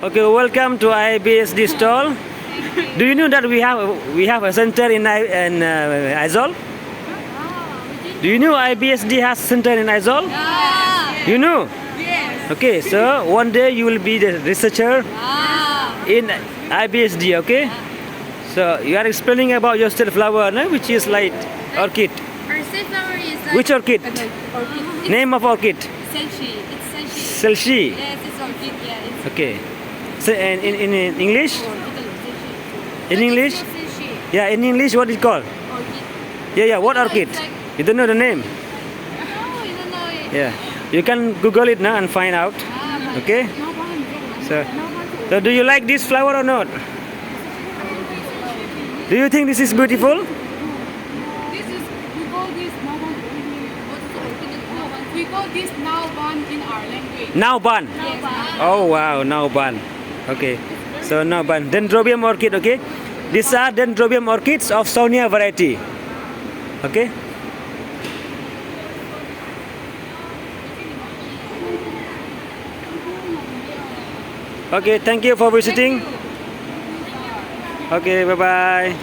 Okay, welcome to IBSD stall. Do you know that we have a center in Aizol? Do you know IBSD has center in Aizol? You know? Yes. Okay, so one day you will be the researcher in IBSD, okay? So you are explaining about your state flower, no? Which is like orchid. Our state flower is like Which orchid? orchid. Name of orchid? Selshi. It's selshi. Selshi. Yes, it's orchid. Yeah, it's Okay. So in English? In English? selshi. Yeah, in English what is it called? Orchid. Yeah, what orchid? it's like- You don't know the name? No, you don't know it. Yeah. You can Google it now and find out. Okay? So do you like this flower or not? Do you think this is beautiful? This is we call this nawan. We call this nawan in our language. Nauban. Oh wow, Nauban. Okay. So Nauban. Dendrobium orchid, okay? These are Dendrobium orchids of Sonia variety. Okay? Okay, thank you for visiting. Okay, bye-bye.